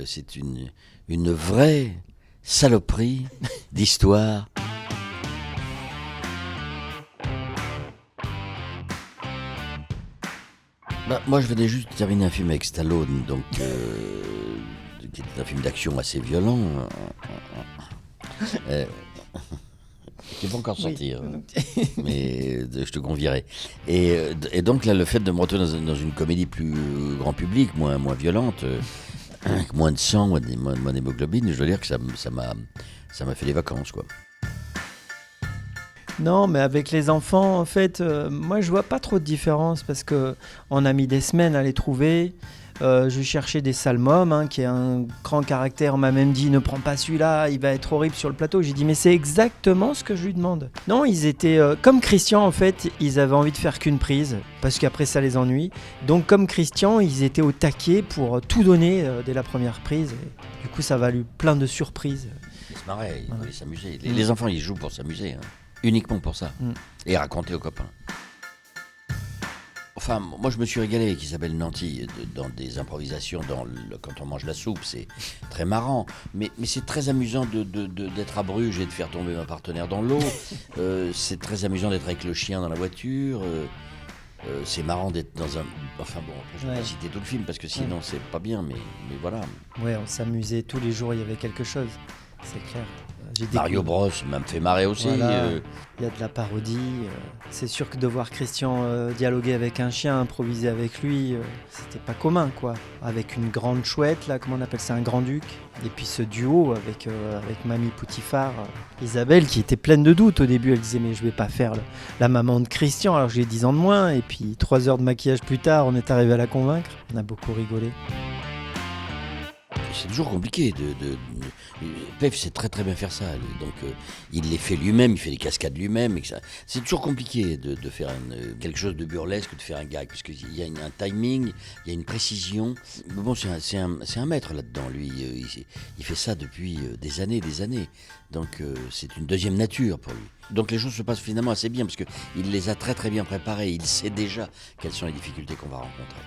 C'est une vraie saloperie d'histoire. Moi, je venais juste de terminer un film avec Stallone, donc qui est un film d'action assez violent, qui n'est pas encore sorti, mais je te convierai. Et donc là, le fait de me retrouver dans une comédie plus grand public, moins violente, avec moins de sang, moins d'hémoglobine, je dois dire que ça m'a fait des vacances, quoi. Non, mais avec les enfants, en fait, moi je vois pas trop de différence parce que on a mis des semaines à les trouver. Je cherchais des salmums, qui est un grand caractère. On m'a même dit ne prends pas celui-là, il va être horrible sur le plateau. J'ai dit mais c'est exactement ce que je lui demande. Non, ils étaient comme Christian en fait, ils avaient envie de faire qu'une prise parce qu'après ça les ennuie. Donc comme Christian, ils étaient au taquet pour tout donner dès la première prise. Et, du coup, ça a valu plein de surprises. Ils se marraient, ils voulaient s'amuser. Les enfants, ils jouent pour s'amuser. Uniquement pour ça. Et raconter aux copains. Enfin, moi je me suis régalé avec Isabelle Nanty dans des improvisations quand on mange la soupe, c'est très marrant. Mais c'est très amusant d'être à Bruges et de faire tomber ma partenaire dans l'eau. C'est très amusant d'être avec le chien dans la voiture. C'est marrant d'être dans un... Enfin bon, après, je ne vais pas citer tout le film parce que sinon c'est pas bien, mais voilà. Ouais, on s'amusait tous les jours, il y avait quelque chose, c'est clair. Mario Bros m'a fait marrer aussi. Voilà, il y a de la parodie. C'est sûr que de voir Christian dialoguer avec un chien, improviser avec lui, c'était pas commun, quoi. Avec une grande chouette, là, comment on appelle ça, un grand-duc. Et puis ce duo avec Mamie Poutifard, Isabelle, qui était pleine de doutes au début. Elle disait mais je vais pas faire la maman de Christian, alors j'ai 10 ans de moins. Et puis 3 heures de maquillage plus tard, on est arrivé à la convaincre. On a beaucoup rigolé. C'est toujours compliqué. Pev sait très très bien faire ça. Donc il les fait lui-même, il fait des cascades lui-même. C'est toujours compliqué de faire quelque chose de burlesque, de faire un gag, parce qu'il y a un timing, il y a une précision. Mais bon, c'est un maître là-dedans, lui. Il fait ça depuis des années. Donc c'est une deuxième nature pour lui. Donc les choses se passent finalement assez bien, parce qu'il les a très très bien préparées. Il sait déjà quelles sont les difficultés qu'on va rencontrer.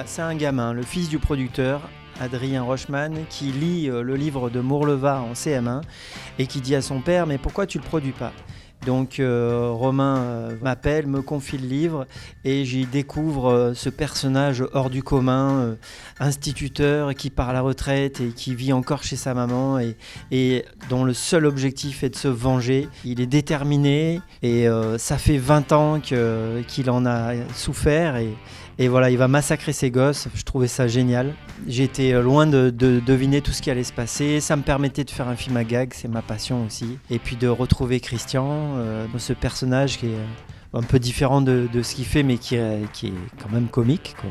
C'est un gamin, le fils du producteur, Adrien Rochman, qui lit le livre de Mourleva en CM1 et qui dit à son père « Mais pourquoi tu le produis pas ?» Donc Romain m'appelle, me confie le livre et j'y découvre ce personnage hors du commun, instituteur qui part à la retraite et qui vit encore chez sa maman et dont le seul objectif est de se venger. Il est déterminé et ça fait 20 ans qu'il en a souffert et voilà, il va massacrer ses gosses. Je trouvais ça génial. J'étais loin de deviner tout ce qui allait se passer. Ça me permettait de faire un film à gag, c'est ma passion aussi. Et puis de retrouver Christian, ce personnage qui est un peu différent de ce qu'il fait, mais qui est quand même comique, quoi.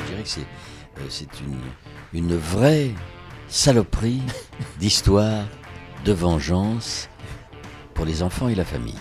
Je dirais que c'est une vraie saloperie d'histoire de vengeance pour les enfants et la famille.